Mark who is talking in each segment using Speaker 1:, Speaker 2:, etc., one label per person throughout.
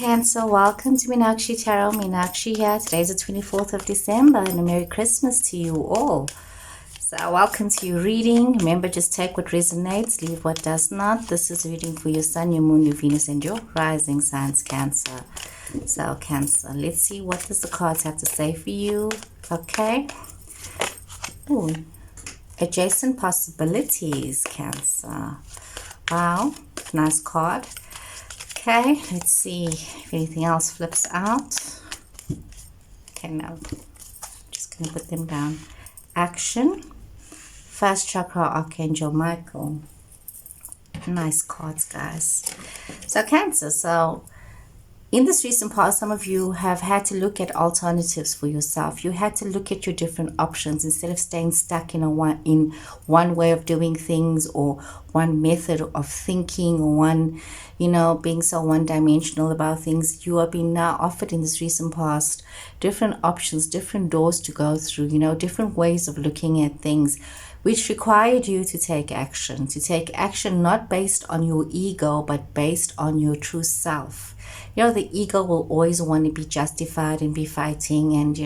Speaker 1: Cancer, welcome to Meenakshi Tarot. Meenakshi here. Today's the 24th of December and a Merry Christmas to you all. So welcome to your reading. Remember, just take what resonates, leave what does not. This is a reading for your Sun, your Moon, your Venus and your rising signs, Cancer. So Cancer, let's see what does the cards have to say for you. Okay. Ooh, adjacent possibilities, Cancer. Wow, nice card. Okay, let's see if anything else flips out. Okay, no. Just going to put them down. Action. First chakra, Archangel Michael. Nice cards, guys. So Cancer, so in this recent past, some of you have had to look at alternatives for yourself. You had to look at your different options instead of staying stuck in one way of doing things or one method of thinking or one, being so one-dimensional about things. You are being now offered in this recent past different options, different doors to go through, different ways of looking at things, which required you to take action not based on your ego, but based on your true self. The ego will always want to be justified and be fighting, and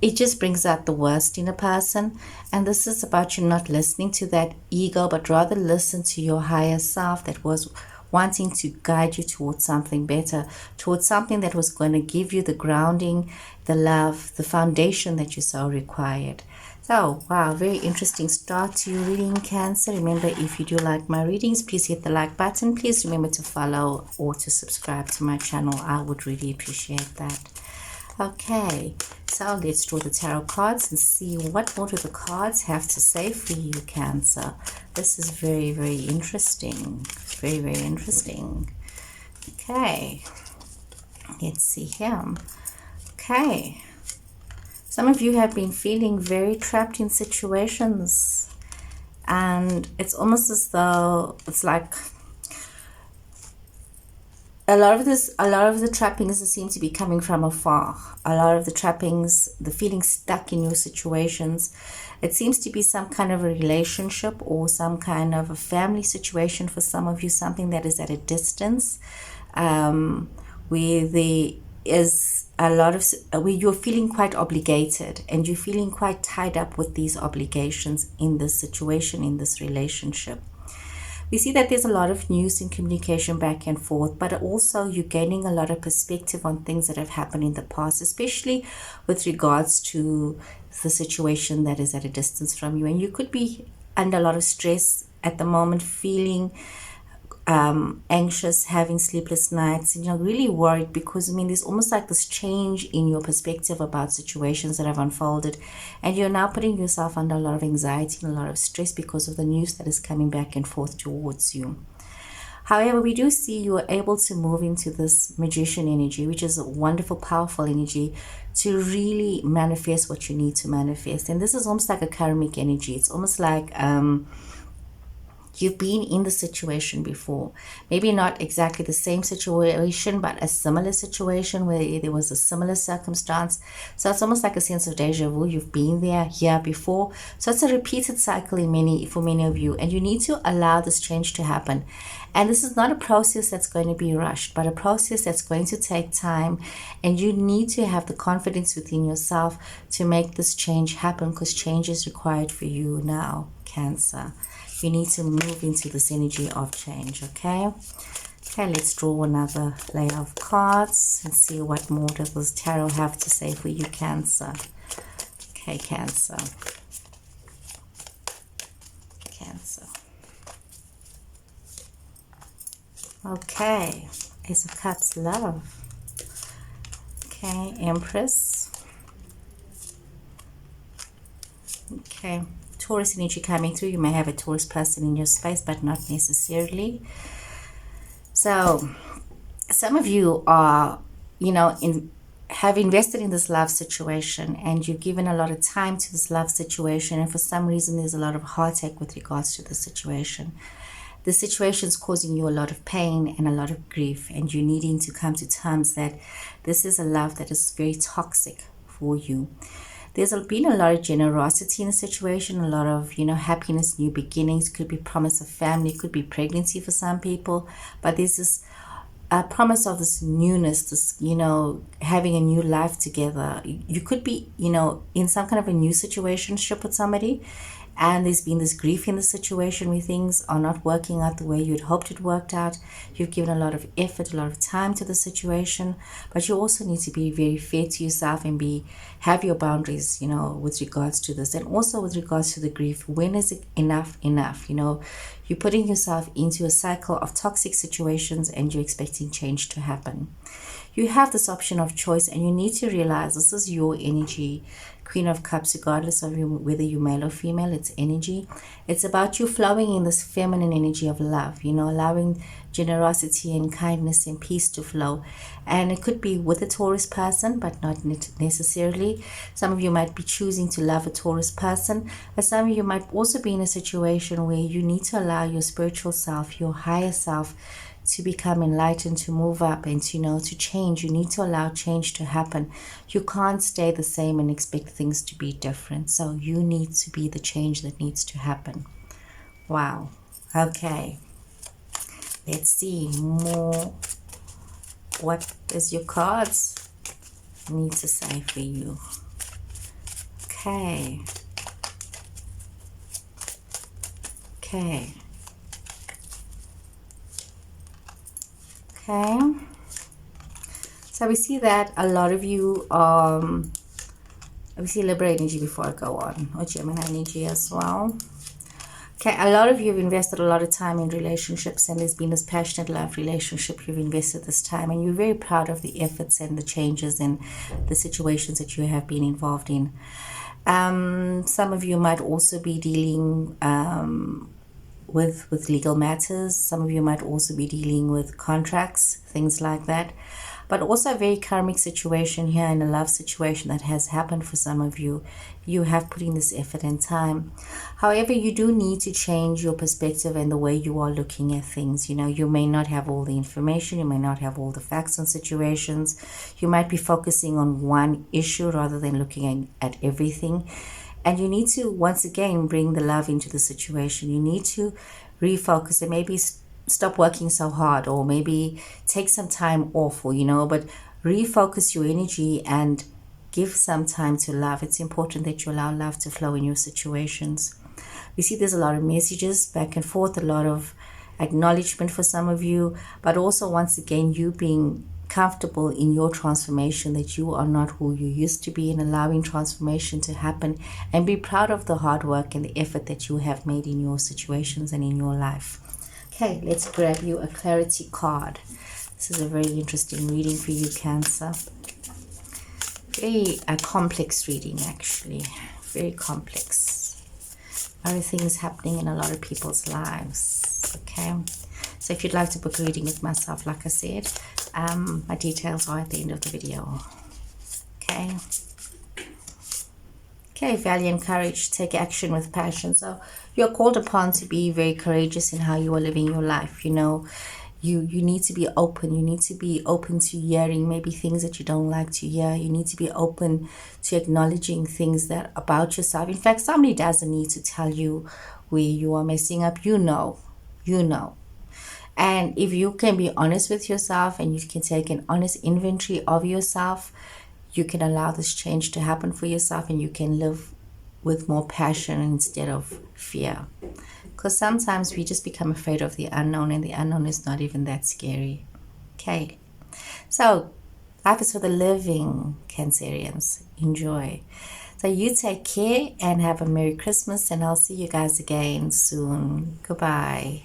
Speaker 1: it just brings out the worst in a person. And this is about you not listening to that ego, but rather listen to your higher self that was wanting to guide you towards something better, towards something that was going to give you the grounding, the love, the foundation that you so required. So, wow, very interesting start to your reading, Cancer. Remember, if you do like my readings, please hit the like button. Please remember to follow or to subscribe to my channel. I would really appreciate that. Okay, so let's draw the tarot cards and see what more do the cards have to say for you, Cancer. This is very, very interesting. Very, very interesting. Okay, let's see here. Okay. Some of you have been feeling very trapped in situations, and it's almost as though it's like a lot of the trappings seem to be coming from afar. A lot of the trappings, the feeling stuck in your situations, it seems to be some kind of a relationship or some kind of a family situation for some of you, something that is at a distance, where there is a lot of where you're feeling quite obligated and you're feeling quite tied up with these obligations in this situation, in this relationship. We see that there's a lot of news and communication back and forth, but also you're gaining a lot of perspective on things that have happened in the past, especially with regards to the situation that is at a distance from you. And you could be under a lot of stress at the moment, feeling anxious, having sleepless nights, really worried because there's almost like this change in your perspective about situations that have unfolded, and you're now putting yourself under a lot of anxiety and a lot of stress because of the news that is coming back and forth towards you. However, we do see you are able to move into this magician energy, which is a wonderful, powerful energy to really manifest what you need to manifest. And this is almost like a karmic energy. It's almost like you've been in the situation before. Maybe not exactly the same situation, but a similar situation where there was a similar circumstance. So it's almost like a sense of deja vu. You've been there here before. So it's a repeated cycle for many of you. And you need to allow this change to happen. And this is not a process that's going to be rushed, but a process that's going to take time. And you need to have the confidence within yourself to make this change happen, because change is required for you now, Cancer. You need to move into this energy of change, okay? Okay, let's draw another layer of cards and see what more does this tarot have to say for you, Cancer. Okay, Cancer. Cancer. Okay, Ace of Cups, love. Okay, Empress. Okay. Taurus energy coming through. You may have a Taurus person in your space, but not necessarily. So some of you are, have invested in this love situation, and you've given a lot of time to this love situation, and for some reason there's a lot of heartache with regards to the situation. The situation is causing you a lot of pain and a lot of grief, and you're needing to come to terms that this is a love that is very toxic for you. There's been a lot of generosity in the situation, a lot of, happiness, new beginnings. Could be promise of family, could be pregnancy for some people. But there's this a promise of this newness, this, having a new life together. You could be, in some kind of a new situationship with somebody, and there's been this grief in the situation where things are not working out the way you'd hoped it worked out. You've given a lot of effort, a lot of time to the situation, but you also need to be very fair to yourself and have your boundaries, with regards to this, and also with regards to the grief. When is it enough? You're putting yourself into a cycle of toxic situations and you're expecting change to happen. You have this option of choice, and you need to realize this is your energy. Queen of Cups, regardless of whether you're male or female, it's energy. It's about you flowing in this feminine energy of love, allowing generosity and kindness and peace to flow. And it could be with a Taurus person, but not necessarily. Some of you might be choosing to love a Taurus person, but some of you might also be in a situation where you need to allow your spiritual self, your higher self, to become enlightened, to move up, and to change. You need to allow change to happen. You can't stay the same and expect things to be different. So you need to be the change that needs to happen. Wow. Okay. Let's see more. What does your cards need to say for you? Okay. Okay. Okay, so we see that a lot of you, we see Libra energy before I go on, or Gemini energy as well. Okay, a lot of you have invested a lot of time in relationships, and there's been this passionate love relationship you've invested this time, and you're very proud of the efforts and the changes and the situations that you have been involved in. Some of you might also be dealing with legal matters. Some of you might also be dealing with contracts, things like that. But also a very karmic situation here, in a love situation that has happened for some of you. You have put in this effort and time. However, you do need to change your perspective and the way you are looking at things. You may not have all the information. You may not have all the facts on situations. You might be focusing on one issue rather than looking at everything. And you need to, once again, bring the love into the situation. You need to refocus and maybe stop working so hard, or maybe take some time off, or, but refocus your energy and give some time to love. It's important that you allow love to flow in your situations. We see there's a lot of messages back and forth, a lot of acknowledgement for some of you, but also, once again, you being comfortable in your transformation, that you are not who you used to be, and allowing transformation to happen, and be proud of the hard work and the effort that you have made in your situations and in your life. Okay, let's grab you a clarity card. This is a very interesting reading for you, Cancer. Very complex reading, actually. Very complex. A lot of things happening in a lot of people's lives. Okay, so if you'd like to book a reading with myself, like I said, my details are at the end of the video. Okay, value and courage. Take action with passion. So you're called upon to be very courageous in how you are living your life. You need to be open. You need to be open to hearing maybe things that you don't like to hear. You need to be open to acknowledging things that about yourself. In fact, somebody doesn't need to tell you where you are messing up. You know. And if you can be honest with yourself, and you can take an honest inventory of yourself, you can allow this change to happen for yourself, and you can live with more passion instead of fear. Because sometimes we just become afraid of the unknown, and the unknown is not even that scary. Okay, so life is for the living, Cancerians. Enjoy. So you take care and have a Merry Christmas, and I'll see you guys again soon. Goodbye.